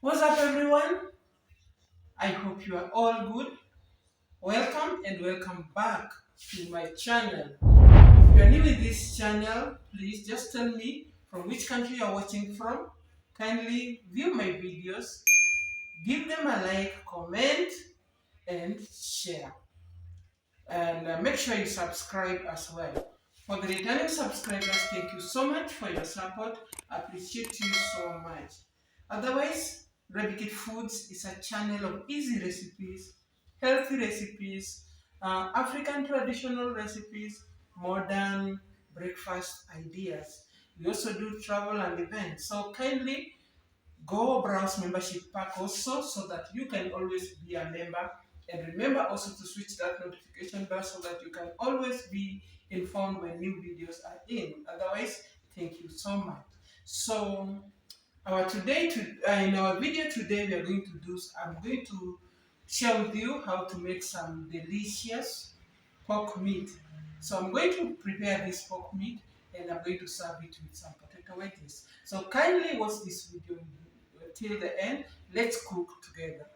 What's up, everyone? I hope you are all good. Welcome and welcome back to my channel. If you are new with this channel, please just tell me from which country you are watching from. Kindly view my videos, give them a like, comment, and share. And make sure you subscribe as well. For the returning subscribers, thank you so much for your support. I appreciate you so much. Otherwise, Rebikit Foods is a channel of easy recipes, healthy recipes, African traditional recipes, modern breakfast ideas. We also do travel and events. So kindly go browse membership pack also so that you can always be a member, and remember also to switch that notification bell so that you can always be informed when new videos are in. Otherwise, thank you so much. So in our video today we are going to do I'm going to share with you how to make some delicious pork meat. So I'm going to prepare this pork meat and I'm going to serve it with some potato wedges. So kindly watch this video till the end. Let's cook together.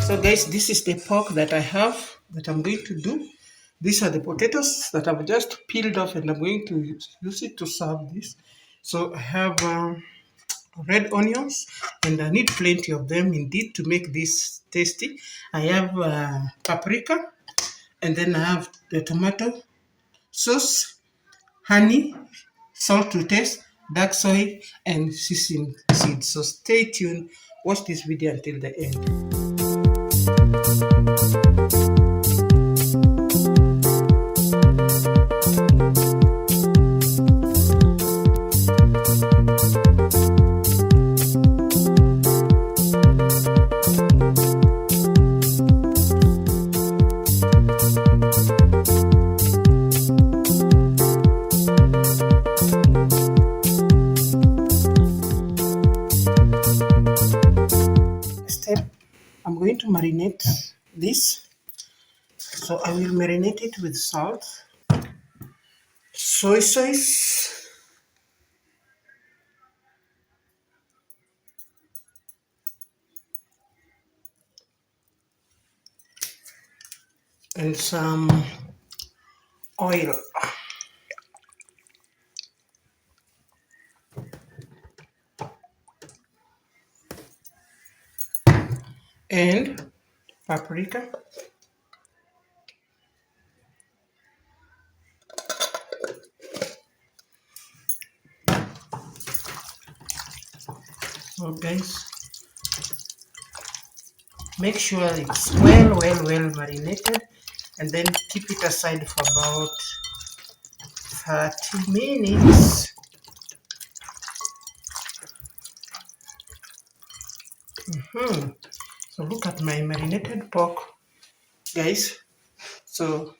So guys, this is the pork that I have that I'm going to do. These are the potatoes that I've just peeled off and I'm going to use it to serve this. So I have red onions and I need plenty of them indeed to make this tasty. I have paprika, and then I have the tomato sauce, honey, salt to taste, dark soy, and sesame seeds. So stay tuned, watch this video until the end. I'm going to marinate this. So I will marinate it with salt, soy sauce, and some oil. And paprika. So guys, make sure it's well marinated, and then keep it aside for about 30 minutes. So look at my marinated pork, guys. So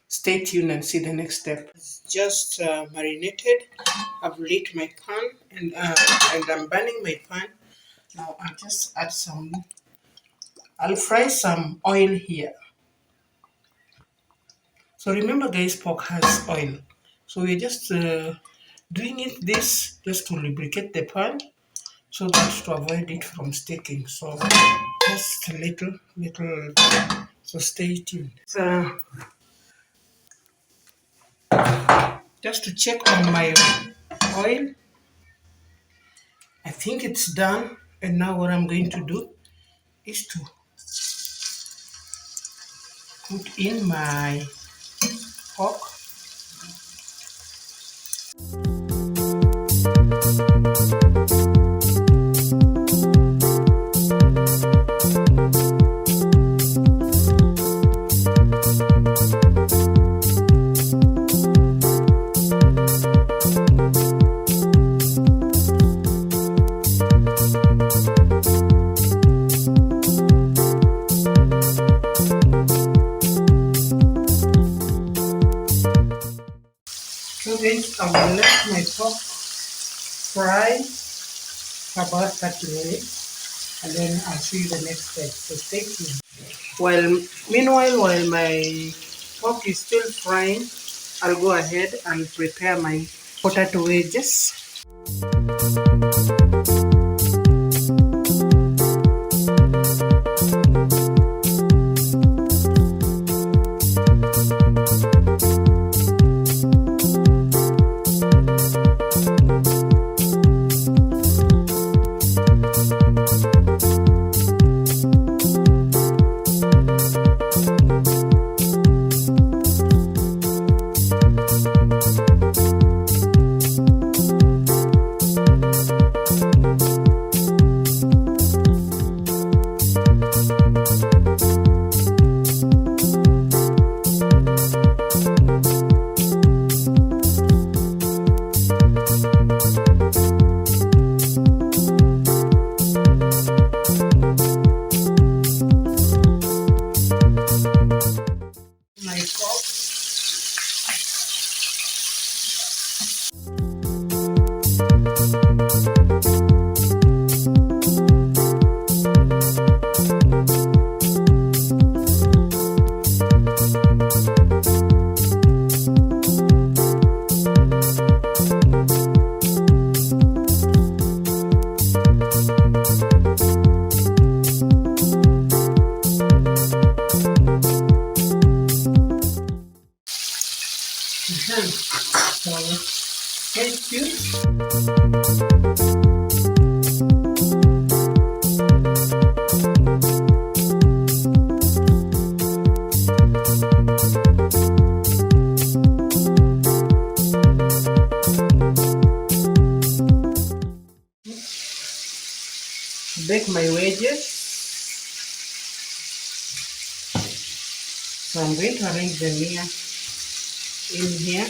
stay tuned and see the next step. It's just marinated. I've lit my pan and I'm burning my pan. Now I'll just add I'll fry some oil here. So remember guys, pork has oil. So we're just doing this just to lubricate the pan so that to avoid it from sticking. So just a little, so stay tuned. So just to check on my oil, I think it's done. And now what I'm going to do is to put in my pork. So then I will let my pork fry for about 30 minutes, and then I'll show you the next step. So stay tuned. Meanwhile, while my pork is still frying, I'll go ahead and prepare my potato wedges. My cup. So, thank you. Bake my wedges. So I'm going to arrange them here in here.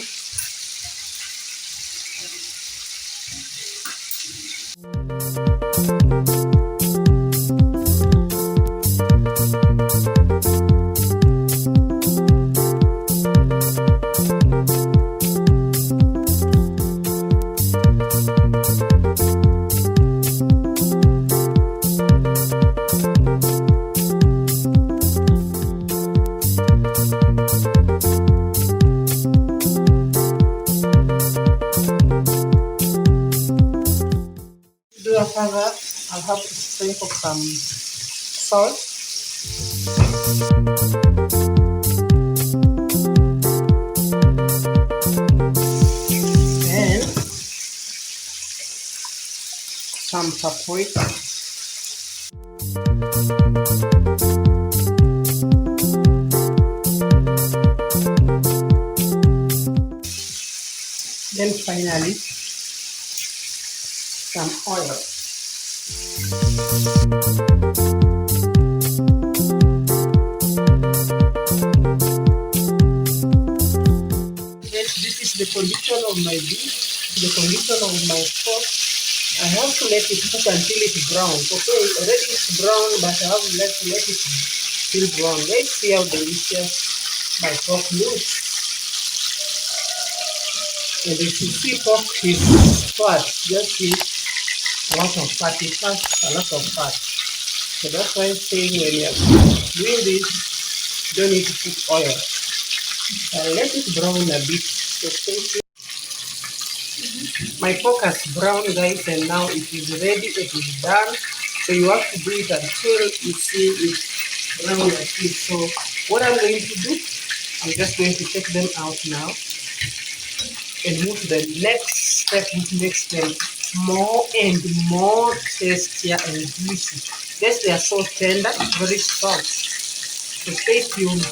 After that, I'll have to sprinkle some salt. And some paprika. Then finally, some oil. This is the condition of my beef, the condition of my pork. I have to let it cook until it browns. Okay, already it's brown, but I have to let it still brown. Let's see how delicious my pork looks. And if you see pork is fat, just see a lot of fat. It has a lot of fat. So that's why I'm saying when you're doing this, you don't need to put oil. Let it brown a bit. So my pork has browned, guys, and now it is ready. It is done. So you have to do it until you see it brown like this. So what I'm going to do, I'm just going to take them out now and move to the next step, which makes them more and more tastier and juicy. Yes, they are so tender, very soft. So stay tuned.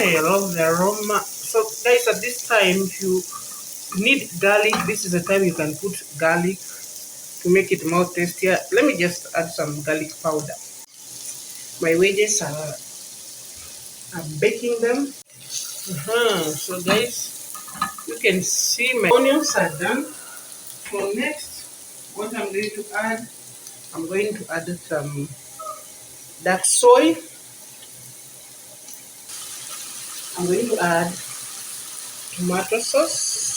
I love the aroma. So guys, at this time, if you need garlic, this is the time you can put garlic to make it more tastier. Let me just add some garlic powder. My wedges are I'm baking them. So guys, you can see my onions are done. So next, what I'm going to add, I'm going to add some dark soy. I'm going to add tomato sauce.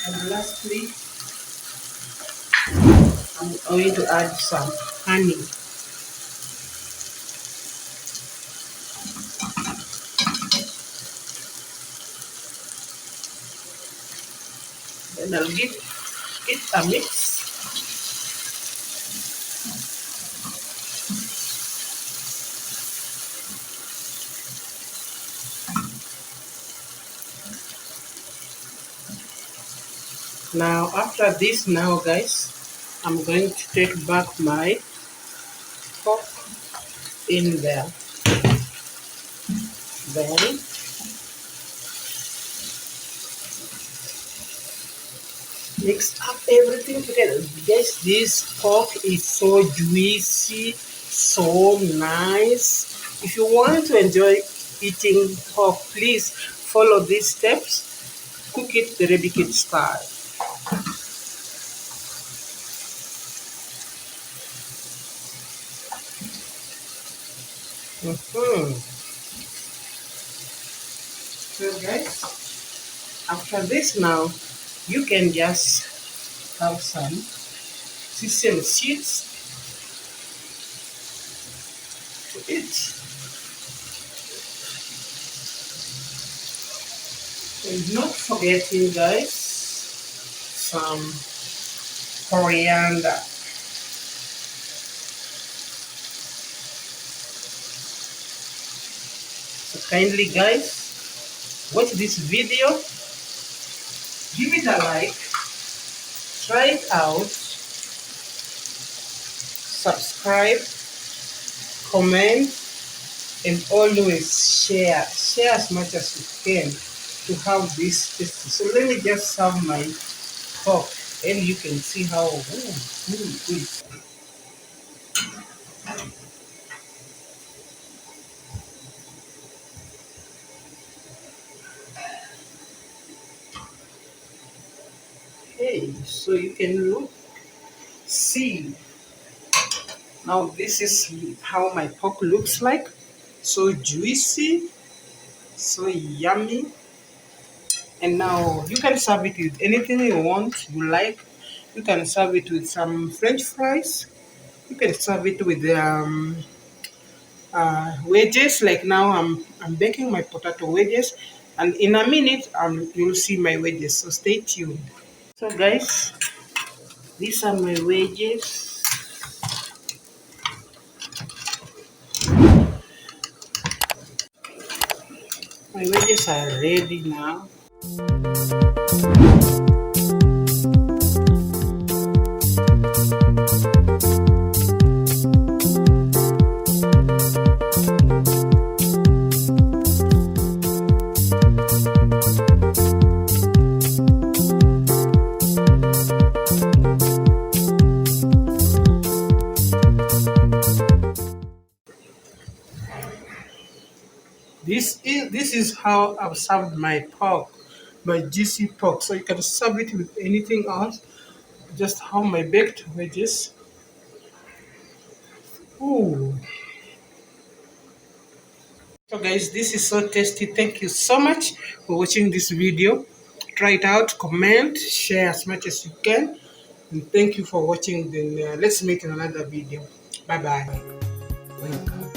And lastly, I'm going to add some honey. Then I'll give it a mix. Now after this guys, I'm going to take back my pork in there. Then mix up everything together. Guys, this pork is so juicy, so nice. If you want to enjoy eating pork, please follow these steps. Cook it the Rebby Kid style. So guys, after this you can just have some sesame seeds to eat. And not forgetting guys, some coriander. So kindly guys, watch this video, give it a like, try it out, subscribe, comment, and always share as much as you can to have this tasty. So let me just serve my pork and you can see how good. Hey, so you can see. Now this is how my pork looks like. So juicy, so yummy. And now you can serve it with anything you like. You can serve it with some French fries. You can serve it with wedges. Like now I'm baking my potato wedges, and in a minute you'll see my wedges. So stay tuned. So guys, these are my wedges. My wedges are ready now. This is how I've served my pork, my juicy pork. So you can serve it with anything else. Just how my baked wedges. Ooh. So guys, this is so tasty. Thank you so much for watching this video. Try it out, comment, share as much as you can. And thank you for watching. Then let's meet in another video. Bye bye. Welcome.